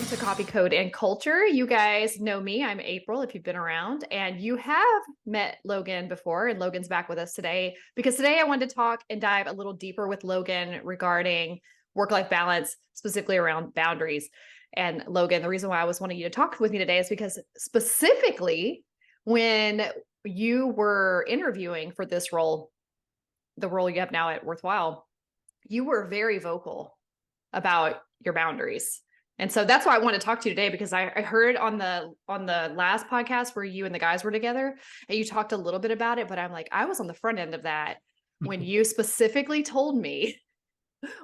to Copy Code and Culture. You guys know me. I'm April, if you've been around, and you have met Logan before, and Logan's back with us today because today I wanted to talk and dive a little deeper with Logan regarding work-life balance, specifically around boundaries. And Logan, the reason why I was wanting you to talk with me today is because specifically when you were interviewing for this role, the role you have now at Worthwhile, you were very vocal about your boundaries. And so that's why I want to talk to you today, because I heard on the last podcast where you and the guys were together and you talked a little bit about it, but I'm like, I was on the front end of that when you specifically told me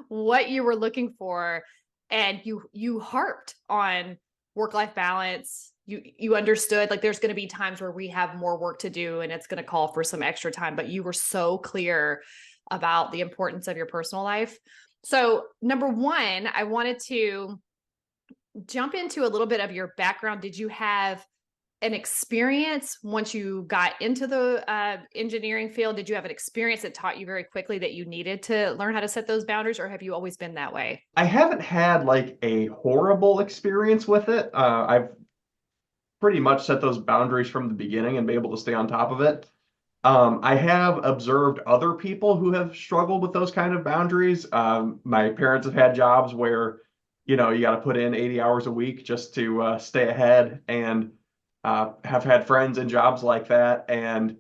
what you were looking for, and you harped on work-life balance. You understood like there's going to be times where we have more work to do and it's going to call for some extra time, but you were so clear about the importance of your personal life. So number one, I wanted to jump into a little bit of your background. Did you have an experience once you got into the engineering field? Did you have an experience that taught you very quickly that you needed to learn how to set those boundaries, or have you always been that way? I haven't had like a horrible experience with it. I've pretty much set those boundaries from the beginning and be able to stay on top of it. I have observed other people who have struggled with those kind of boundaries. My parents have had jobs where, you got to put in 80 hours a week just to stay ahead, and have had friends in jobs like that. And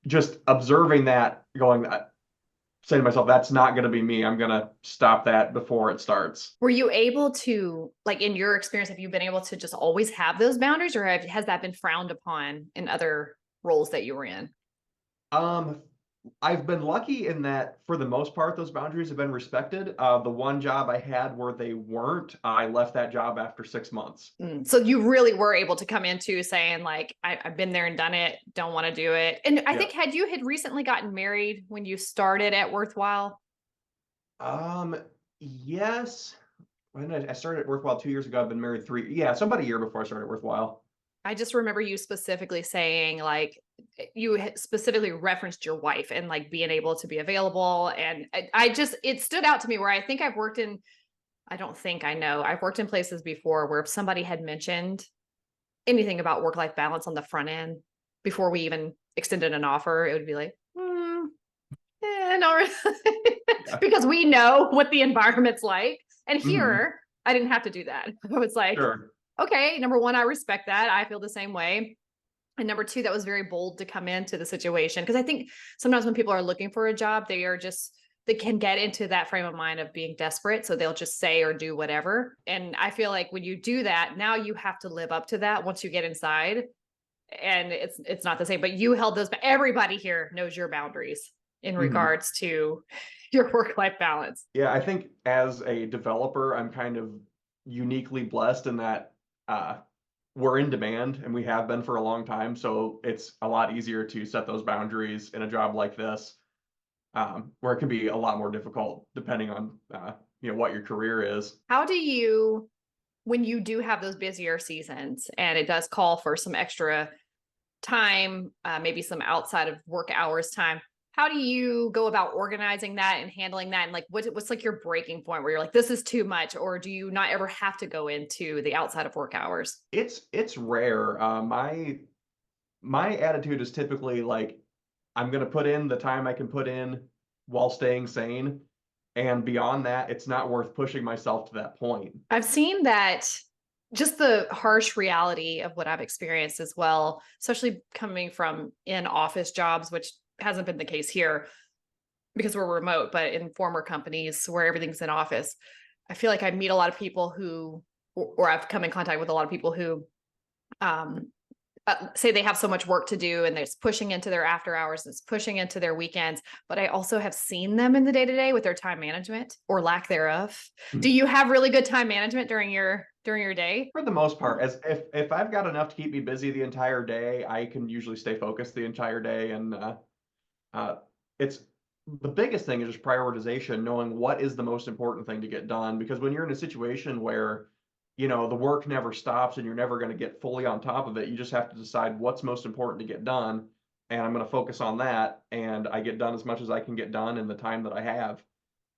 just observing that, saying to myself, that's not going to be me. I'm going to stop that before it starts. Were you able to, like in your experience, have you been able to just always have those boundaries, or has that been frowned upon in other roles that you were in? Um, I've been lucky in that for the most part, those boundaries have been respected. The one job I had where they weren't, I left that job after 6 months. So you really were able to come into saying like, I've been there and done it, don't want to do it. And I Yeah. think had recently gotten married when you started at Worthwhile? Um, yes. When I started at Worthwhile 2 years ago, I've been married three. Yeah, so about a year before I started Worthwhile. I just remember you specifically saying like you specifically referenced your wife and like being able to be available. And it stood out to me where I think I don't think I know, I've worked in places before where if somebody had mentioned anything about work-life balance on the front end before we even extended an offer, it would be like, no, really. Yeah. Because we know what the environment's like. And Hmm. here, I didn't have to do that. I was like, Sure. okay, number one, I respect that. I feel the same way. And number two, that was very bold to come into the situation. Because I think sometimes when people are looking for a job, they can get into that frame of mind of being desperate. So they'll just say or do whatever. And I feel like when you do that, now you have to live up to that once you get inside. And it's not the same, but you held those, everybody here knows your boundaries in Hmm. regards to your work-life balance. Yeah, I think as a developer, I'm kind of uniquely blessed in that uh, we're in demand and we have been for a long time. So it's a lot easier to set those boundaries in a job like this, where it can be a lot more difficult depending on what your career is. How do you, when you do have those busier seasons and it does call for some extra time, maybe some outside of work hours time, how do you go about organizing that and handling that? And like, what's like your breaking point where you're like, this is too much, or do you not ever have to go into the outside of work hours? It's rare. My attitude is typically like I'm gonna put in the time I can put in while staying sane, and beyond that, it's not worth pushing myself to that point. I've seen that, just the harsh reality of what I've experienced as well, especially coming from in office jobs, which hasn't been the case here because we're remote, but in former companies where everything's in office, I feel like I meet a lot of people who, or I've come in contact with a lot of people who um, say they have so much work to do and it's pushing into their after hours, it's pushing into their weekends. But I also have seen them in the day to day with their time management or lack thereof. Do you have really good time management during your day? For the most part, as if I've got enough to keep me busy the entire day, I can usually stay focused the entire day. And uh, it's the biggest thing is just prioritization, knowing what is the most important thing to get done. Because when you're in a situation where, the work never stops and you're never going to get fully on top of it, you just have to decide what's most important to get done. And I'm going to focus on that. And I get done as much as I can get done in the time that I have.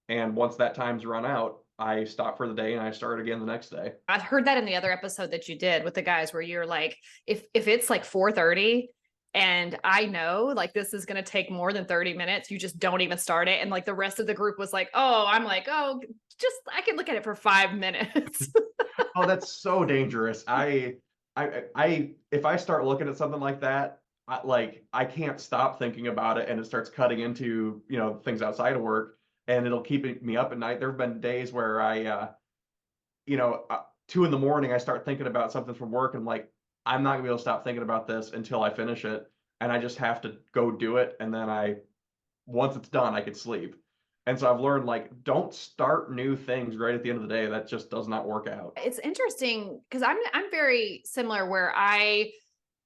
And once that time's run out, I stop for the day and I start again the next day. I heard that in the other episode that you did with the guys where you're like, if it's like 4:30 and I know like this is going to take more than 30 minutes, you just don't even start it. And like the rest of the group was like, oh, I'm like, oh, just I can look at it for 5 minutes. Oh, that's so dangerous. If I start looking at something like that, I can't stop thinking about it, and it starts cutting into, things outside of work, and it'll keep me up at night. There have been days where 2 in the morning, I start thinking about something from work, and like, I'm not gonna be able to stop thinking about this until I finish it, and I just have to go do it, and then once it's done, I could sleep. And so I've learned, like, don't start new things right at the end of the day. That just does not work out. It's interesting because I'm very similar where I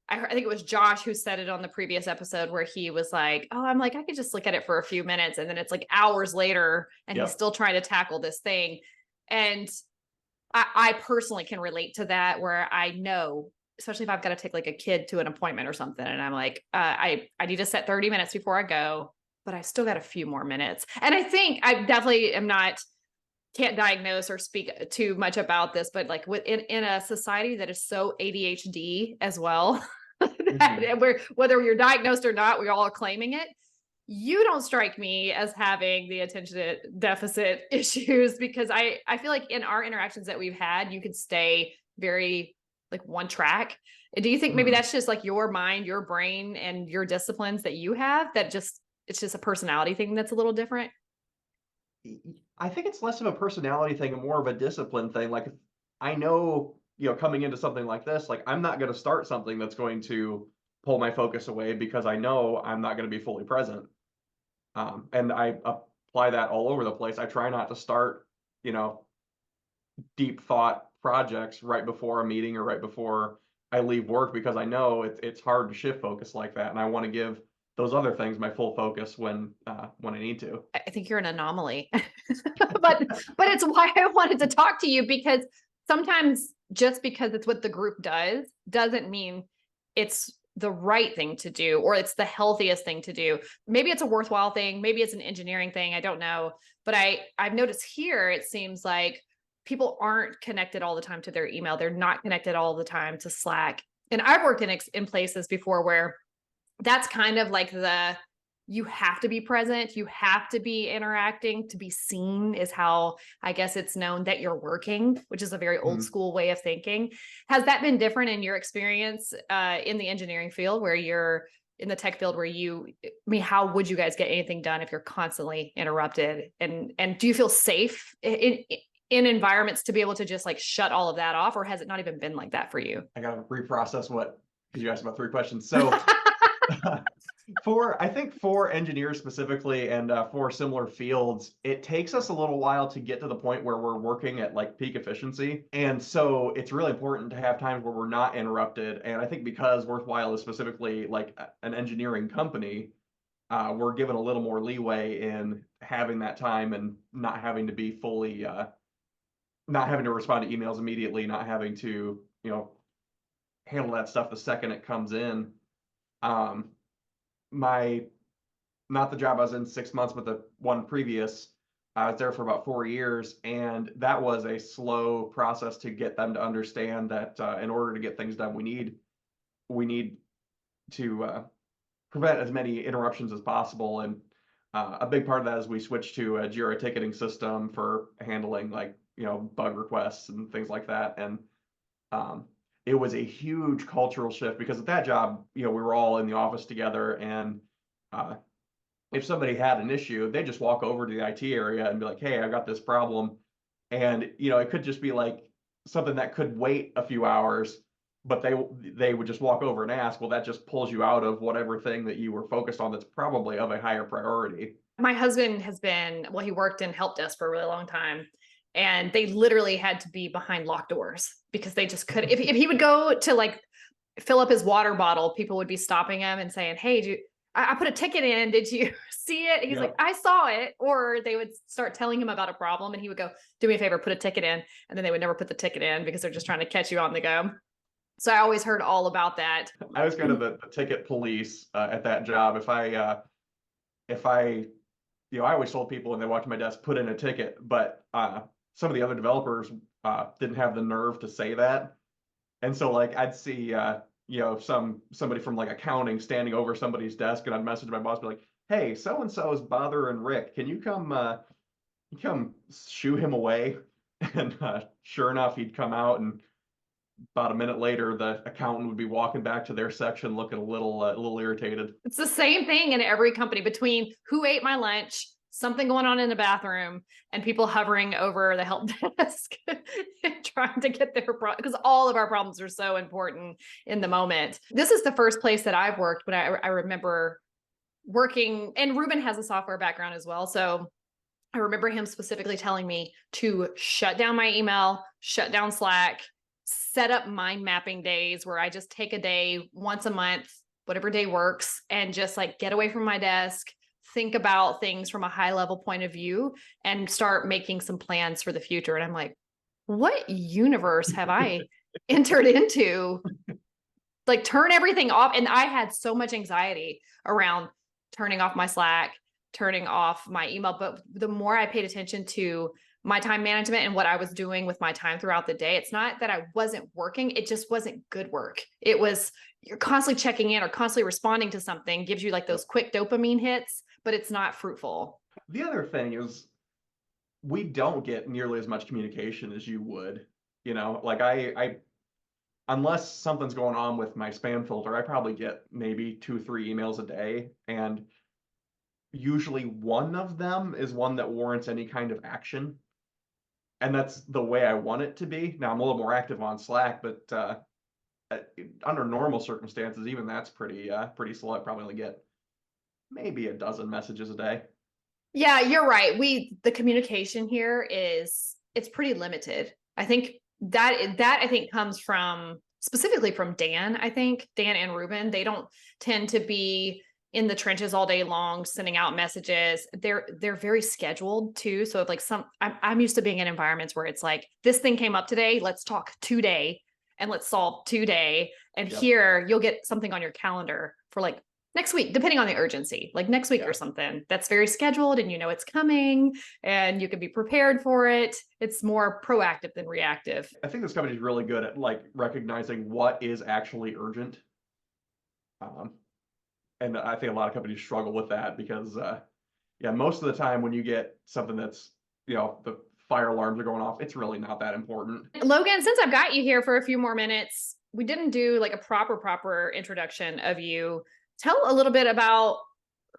think it was Josh who said it on the previous episode where he was like, oh, I'm like, I could just look at it for a few minutes. And then it's like hours later and he's Yep. still trying to tackle this thing. And I personally can relate to that where I know, especially if I've got to take like a kid to an appointment or something. And I'm like, I need to set 30 minutes before I go, but I still got a few more minutes. And I think I definitely can't diagnose or speak too much about this, but like in a society that is so ADHD as well, that whether you're diagnosed or not, we're all claiming it. You don't strike me as having the attention deficit issues because I feel like in our interactions that we've had, you could stay very like one track. Do you think maybe Mhm. that's just like your mind, your brain, and your disciplines that you have that just it's just a personality thing that's a little different? I think it's less of a personality thing and more of a discipline thing. Like, if I know, coming into something like this, like, I'm not going to start something that's going to pull my focus away because I know I'm not going to be fully present. And I apply that all over the place. I try not to start, you know, deep thought projects right before a meeting or right before I leave work because I know it's hard to shift focus like that, and I want to give those other things my full focus when I need to. I think you're an anomaly. But it's why I wanted to talk to you because sometimes just because it's what the group does doesn't mean it's the right thing to do or it's the healthiest thing to do. Maybe it's a worthwhile thing, maybe it's an engineering thing, I don't know. But I've noticed here it seems like people aren't connected all the time to their email. They're not connected all the time to Slack. And I've worked in places before where that's kind of like you have to be present, you have to be interacting to be seen is how I guess it's known that you're working, which is a very old Mhm. school way of thinking. Has that been different in your experience in the engineering field where you're in the tech field where I mean, how would you guys get anything done if you're constantly interrupted? And do you feel safe in environments to be able to just like shut all of that off, or has it not even been like that for you? I gotta reprocess what because you asked about three questions. So I think for engineers specifically and for similar fields, it takes us a little while to get to the point where we're working at like peak efficiency. And so it's really important to have times where we're not interrupted. And I think because Worthwhile is specifically like an engineering company, we're given a little more leeway in having that time and not having to be fully, not having to respond to emails immediately, not having to, handle that stuff the second it comes in. Um, my not the job I was in 6 months, but the one previous, I was there for about 4 years, and that was a slow process to get them to understand that in order to get things done, we need to prevent as many interruptions as possible. And a big part of that is we switched to a Jira ticketing system for handling like bug requests and things like that. And um, it was a huge cultural shift because at that job, we were all in the office together, and uh, if somebody had an issue, they just walk over to the IT area and be like, "Hey, I've got this problem," and it could just be like something that could wait a few hours, but they would just walk over and ask. Well, that just pulls you out of whatever thing that you were focused on that's probably of a higher priority. My husband has been, well, he worked in help desk for a really long time. And they literally had to be behind locked doors because they just couldn't. If he would go to like fill up his water bottle, people would be stopping him and saying, hey, I put a ticket in. Did you see it? And he's like, Yep. I saw it. Or they would start telling him about a problem and he would go, do me a favor, put a ticket in. And then they would never put the ticket in because they're just trying to catch you on the go. So I always heard all about that. I was kind of the ticket police at that job. If I I always told people when they walked to my desk, put in a ticket, but some of the other developers didn't have the nerve to say that. And so like I'd see somebody from like accounting standing over somebody's desk, and I'd message my boss, be like, "Hey, so and so is bothering Rick. Can you come shoo him away?" And sure enough, he'd come out, and about a minute later, the accountant would be walking back to their section looking a little irritated. It's the same thing in every company between who ate my lunch, something going on in the bathroom, and people hovering over the help desk trying to get their problem, because all of our problems are so important in the moment. This is the first place that I've worked, but I remember working, and Ruben has a software background as well. So I remember him specifically telling me to shut down my email, shut down Slack, set up mind mapping days where I just take a day once a month, whatever day works, and just like get away from my desk, think about things from a high level point of view, and start making some plans for the future. And I'm like, what universe have I entered into? Like, turn everything off. And I had so much anxiety around turning off my Slack, turning off my email. But the more I paid attention to my time management and what I was doing with my time throughout the day, it's not that I wasn't working. It just wasn't good work. It was, you're constantly checking in or constantly responding to something, gives you like those quick dopamine hits, but it's not fruitful. The other thing is we don't get nearly as much communication as you would. Like I unless something's going on with my spam filter, I probably get maybe 2, 3 emails a day. And usually one of them is one that warrants any kind of action. And that's the way I want it to be. Now I'm a little more active on Slack, but under normal circumstances, even that's pretty slow. I probably only get maybe a dozen messages a day. Yeah, you're right. The communication here it's pretty limited. I think that I think comes from specifically from Dan. I think Dan and Ruben, they don't tend to be in the trenches all day long sending out messages. They're very scheduled too. So if like I'm used to being in environments where it's like, this thing came up today, let's talk today and let's solve today. And Yep. here you'll get something on your calendar for like next week, depending on the urgency, like next week Yeah. or something that's very scheduled and you know it's coming and you can be prepared for it. It's more proactive than reactive. I think this company is really good at like recognizing what is actually urgent. Um, and I think a lot of companies struggle with that because, yeah, most of the time when you get something that's, the fire alarms are going off, it's really not that important. Logan, since I've got you here for a few more minutes, we didn't do like a proper introduction of you. Tell a little bit about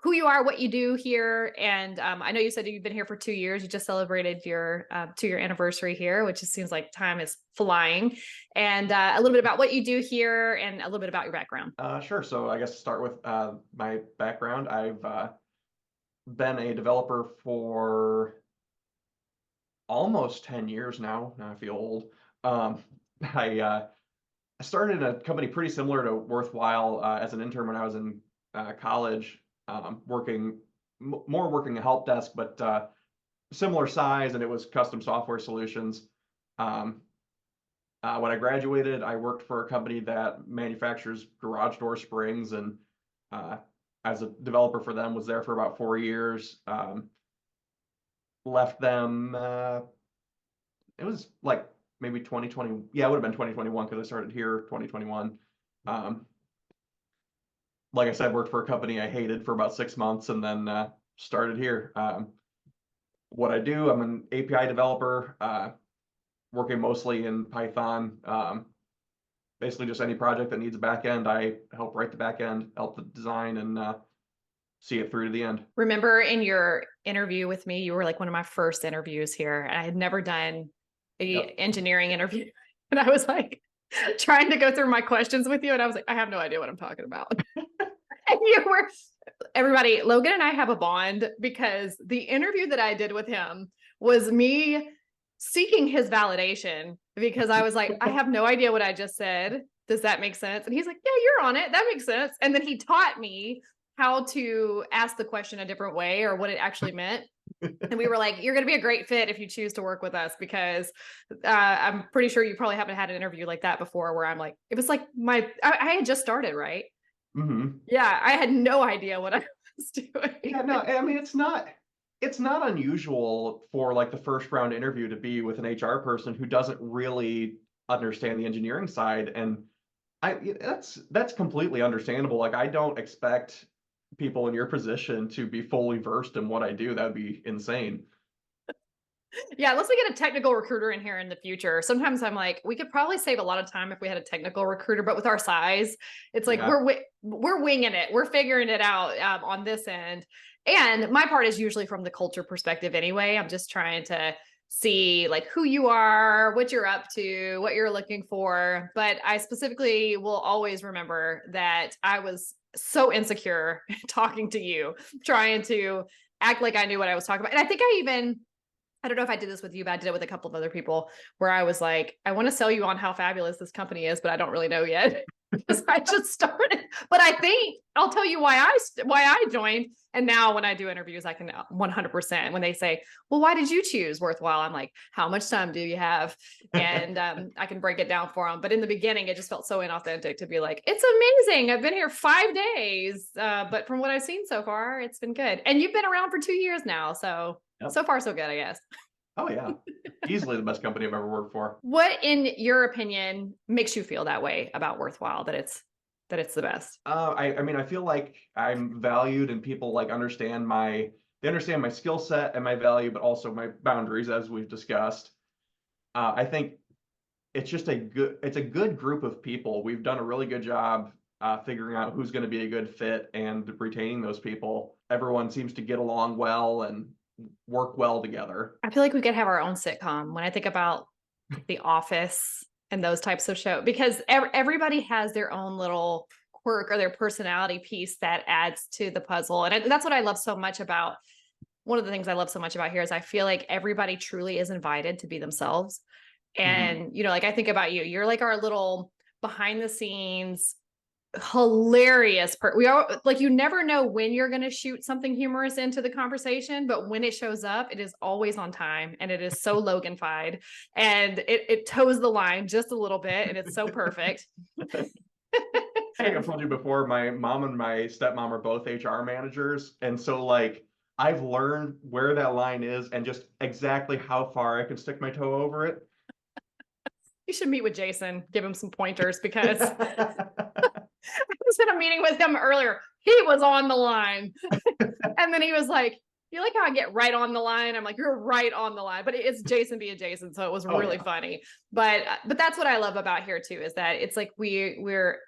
who you are, what you do here. And I know you said you've been here for 2 years. You just celebrated your 2-year anniversary here, which just seems like time is flying. And a little bit about what you do here and a little bit about your background. Sure. So I guess to start with my background, I've been a developer for almost 10 years now. Now I feel old. I started in a company pretty similar to Worthwhile as an intern when I was in college, working more working a help desk, but similar size, and it was custom software solutions. Um, when I graduated, I worked for a company that manufactures garage door springs, and uh, as a developer for them, was there for about 4 years. Left them. It was like maybe 2020. Yeah, it would have been 2021 because I started here 2021. Um, like I said, worked for a company I hated for about 6 months, and then started here. What I do, I'm an API developer, working mostly in Python. Basically, just any project that needs a back end, I help write the back end, help the design, and see it through to the end. Remember in your interview with me, you were like one of my first interviews here. And I had never done a engineering interview. And I was like trying to go through my questions with you. And I was like, I have no idea what I'm talking about. And you were, everybody, Logan and I have a bond because the interview that I did with him was me seeking his validation because I was like, I have no idea what I just said. Does that make sense? And he's like, yeah, you're on it. That makes sense. And then he taught me how to ask the question a different way or what it actually meant. And we were like, you're going to be a great fit if you choose to work with us because I'm pretty sure you probably haven't had an interview like that before where I'm like, it was like I had just started, right? Mm-hmm. Yeah, I had no idea what I was doing. Yeah, no, I mean, it's not, it's not unusual for like the first round interview to be with an HR person who doesn't really understand the engineering side. And that's completely understandable. Like I don't expect people in your position to be fully versed in what I do. That would be insane. Yeah, unless we get a technical recruiter in here in the future. Sometimes I'm like, we could probably save a lot of time if we had a technical recruiter, but with our size, it's like Yeah. we're winging it. We're figuring it out on this end. And my part is usually from the culture perspective anyway. I'm just trying to see like who you are, what you're up to, what you're looking for. But I specifically will always remember that I was so insecure talking to you, trying to act like I knew what I was talking about. And I think I don't know if I did this with you, but I did it with a couple of other people where I was like, I want to sell you on how fabulous this company is, but I don't really know yet because I just started. But I think I'll tell you why I joined. And now when I do interviews, I can 100% when they say, well, why did you choose Worthwhile? I'm like, how much time do you have? And I can break it down for them. But in the beginning, it just felt so inauthentic to be like, it's amazing. I've been here 5 days. But from what I've seen so far, it's been good. And you've been around for 2 years now. So far, so good, I guess. Oh yeah. Easily the best company I've ever worked for. What, in your opinion, makes you feel that way about Worthwhile, that it's the best? I mean, I feel like I'm valued and people like they understand my skill set and my value, but also my boundaries, as we've discussed. I think it's a good group of people. We've done a really good job figuring out who's going to be a good fit and retaining those people. Everyone seems to get along well and work well together. I feel like we could have our own sitcom when I think about The Office and those types of shows, because everybody has their own little quirk or their personality piece that adds to the puzzle. And that's what I love so much about one of the things I love so much about here is I feel like everybody truly is invited to be themselves. Mhm. And, like I think about you, you're like our little behind the scenes hilarious we are like, you never know when you're going to shoot something humorous into the conversation, but when it shows up, it is always on time and it is so Logan-fied and it toes the line just a little bit and it's so perfect. I think I've told you before, my mom and my stepmom are both HR managers. And so, like, I've learned where that line is and just exactly how far I can stick my toe over it. You should meet with Jason, give him some pointers because I was in a meeting with him earlier. He was on the line. And then he was like, you like how I get right on the line? I'm like, you're right on the line, but it's Jason being Jason. So it was Oh, really yeah. funny. But that's what I love about here too, is that it's like we're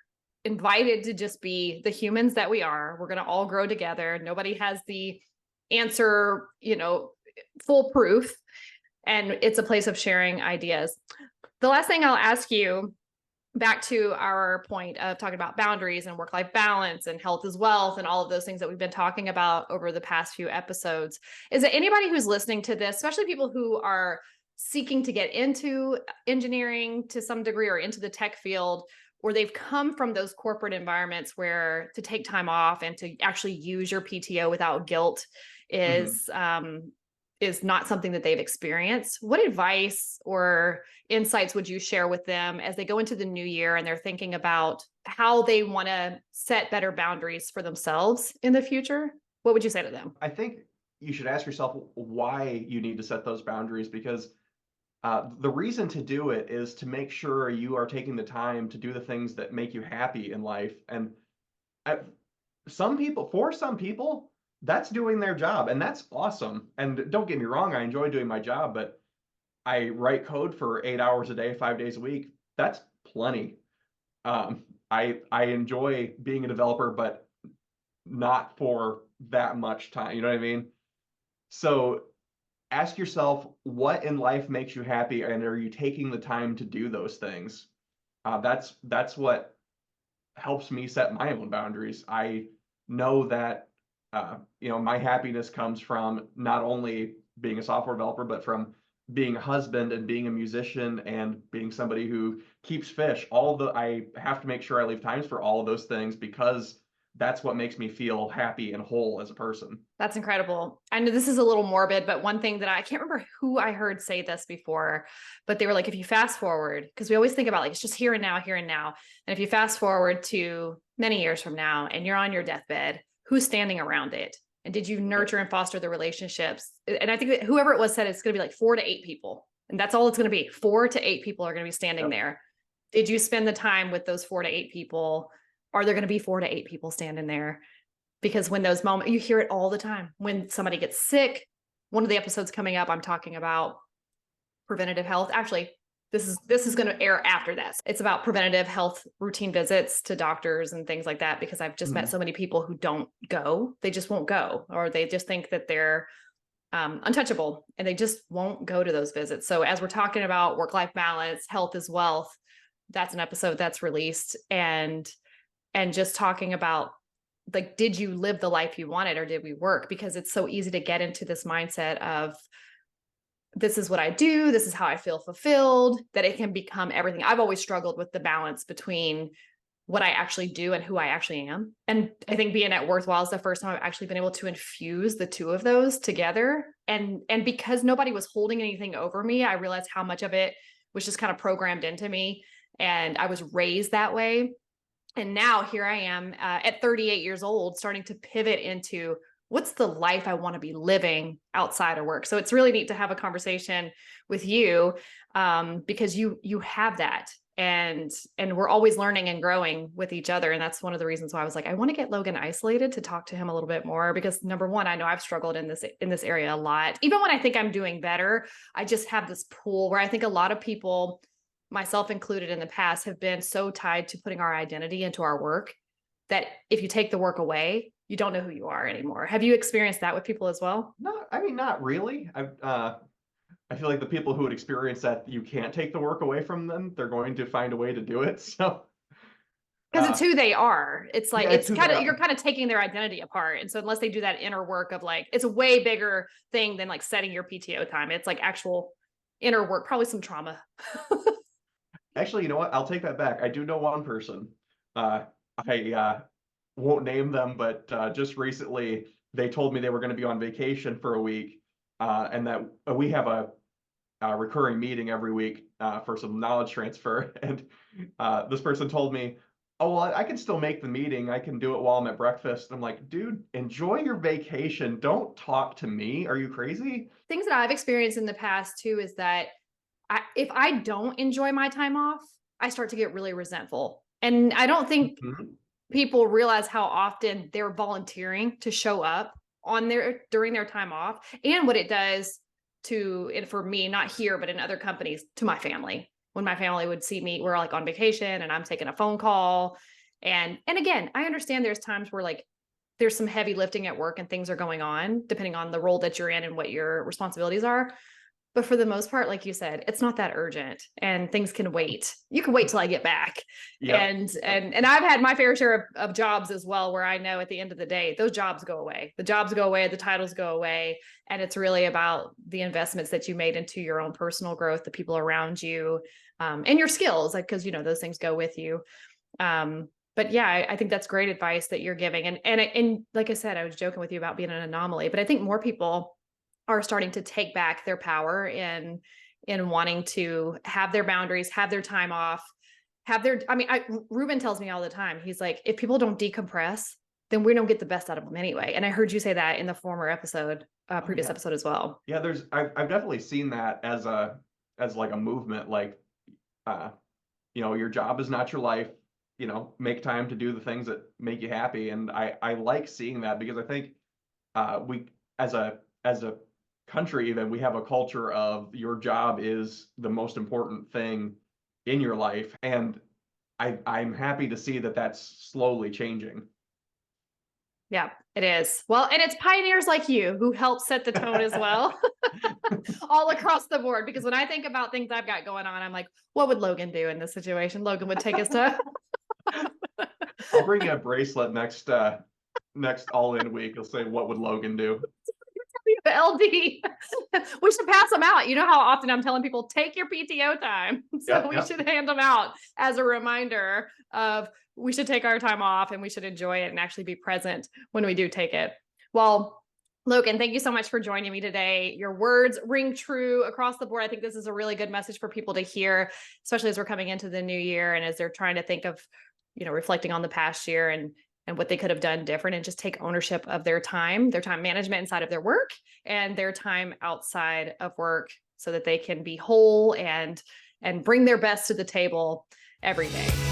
invited to just be the humans that we are. We're going to all grow together. Nobody has the answer, foolproof. And it's a place of sharing ideas. The last thing I'll ask you, back to our point of talking about boundaries and work-life balance and health is wealth and all of those things that we've been talking about over the past few episodes, is that anybody who's listening to this, especially people who are seeking to get into engineering to some degree or into the tech field, or they've come from those corporate environments where to take time off and to actually use your PTO without guilt Mhm. is not something that they've experienced, what advice or insights would you share with them as they go into the new year and they're thinking about how they want to set better boundaries for themselves in the future? What would you say to them? I think you should ask yourself why you need to set those boundaries because the reason to do it is to make sure you are taking the time to do the things that make you happy in life. And I, for some people, that's doing their job, and that's awesome. And don't get me wrong, I enjoy doing my job, but I write code for 8 hours a day, 5 days a week. That's plenty. I enjoy being a developer, but not for that much time. You know what I mean? So ask yourself what in life makes you happy, and are you taking the time to do those things? That's what helps me set my own boundaries. I know that my happiness comes from not only being a software developer, but from being a husband and being a musician and being somebody who keeps fish. I have to make sure I leave times for all of those things because that's what makes me feel happy and whole as a person. That's incredible. I know this is a little morbid, but one thing that I can't remember who I heard say this before, but they were like, if you fast forward, because we always think about like, it's just here and now, here and now. And if you fast forward to many years from now and you're on your deathbed, who's standing around it? And did you nurture and foster the relationships? And I think that whoever it was said it's going to be like 4 to 8 people. And that's all it's going to be. 4 to 8 people are going to be standing there. Did you spend the time with those 4 to 8 people? Are there going to be 4 to 8 people standing there? Because when those moments, you hear it all the time. When somebody gets sick, one of the episodes coming up, I'm talking about preventative health. Actually, this is going to air after this. It's about preventative health routine visits to doctors and things like that, because I've just met so many people who don't go. They just won't go, or they just think that they're untouchable and they just won't go to those visits. So as we're talking about work-life balance, health is wealth, that's an episode that's released, and just talking about, like, did you live the life you wanted, or did we work? Because it's so easy to get into this mindset of, this is what I do, this is how I feel fulfilled, that it can become everything. I've always struggled with the balance between what I actually do and who I actually am. And I think being at Worthwhile is the first time I've actually been able to infuse the two of those together. And because nobody was holding anything over me, I realized how much of it was just kind of programmed into me. And I was raised that way. And now here I am at 38 years old, starting to pivot into, what's the life I want to be living outside of work? So it's really neat to have a conversation with you, because you have that, and we're always learning and growing with each other. And that's one of the reasons why I was like, I want to get Logan isolated to talk to him a little bit more, because number one, I know I've struggled in this area a lot. Even when I think I'm doing better, I just have this pool where I think a lot of people, myself included in the past, have been so tied to putting our identity into our work that if you take the work away, you don't know who you are anymore. Have you experienced that with people as well? No, I mean, not really. I feel like the people who would experience that you can't take the work away from them, they're going to find a way to do it. So, Because it's who they are. It's like, yeah, it's who kind they of, you're are. kind of taking their identity apart. And so unless they do that inner work of, like, it's a way bigger thing than like setting your PTO time. It's like actual inner work, probably some trauma. Actually, you know what? I'll take that back. I do know one person. I won't name them, but just recently they told me they were going to be on vacation for a week, and that we have a recurring meeting every week for some knowledge transfer. And this person told me, "Oh, well, I can still make the meeting. I can do it while I'm at breakfast." And I'm like, "Dude, enjoy your vacation. Don't talk to me. Are you crazy?" Things that I've experienced in the past too is that if I don't enjoy my time off, I start to get really resentful. And I don't think Mhm. people realize how often they're volunteering to show up during their time off, and what it does to, and for me, not here, but in other companies, to my family. When my family would see me, we're like on vacation and I'm taking a phone call. And again, I understand there's times where, like, there's some heavy lifting at work and things are going on, depending on the role that you're in and what your responsibilities are. But for the most part, like you said, it's not that urgent, and things can wait. You can wait till I get back. Yep. And I've had my fair share of jobs as well, where I know at the end of the day, those jobs go away. The jobs go away, the titles go away. And it's really about the investments that you made into your own personal growth, the people around you, and your skills, like, because, those things go with you. But yeah, I think that's great advice that you're giving. And like I said, I was joking with you about being an anomaly, but I think more people are starting to take back their power in wanting to have their boundaries, have their time off, Ruben tells me all the time, he's like, if people don't decompress, then we don't get the best out of them anyway. And I heard you say that in the former episode, previous Yeah. episode as well. Yeah, I've definitely seen that as like a movement, like uh your job is not your life, make time to do the things that make you happy. And I like seeing that, because I think we as a country, even, we have a culture of your job is the most important thing in your life. And I'm happy to see that that's slowly changing. Yeah, it is. Well, and it's pioneers like you who help set the tone as well, all across the board. Because when I think about things I've got going on, I'm like, what would Logan do in this situation? Logan would take us to I'll bring you a bracelet next all-in week. I'll say, what would Logan do? LD. We should pass them out. You know how often I'm telling people, take your PTO time. So Yep, we should hand them out as a reminder of, we should take our time off and we should enjoy it and actually be present when we do take it. Well, Logan, thank you so much for joining me today. Your words ring true across the board. I think this is a really good message for people to hear, especially as we're coming into the new year and as they're trying to think of, reflecting on the past year and and what they could have done different, and just take ownership of their time management inside of their work and their time outside of work, so that they can be whole and bring their best to the table every day.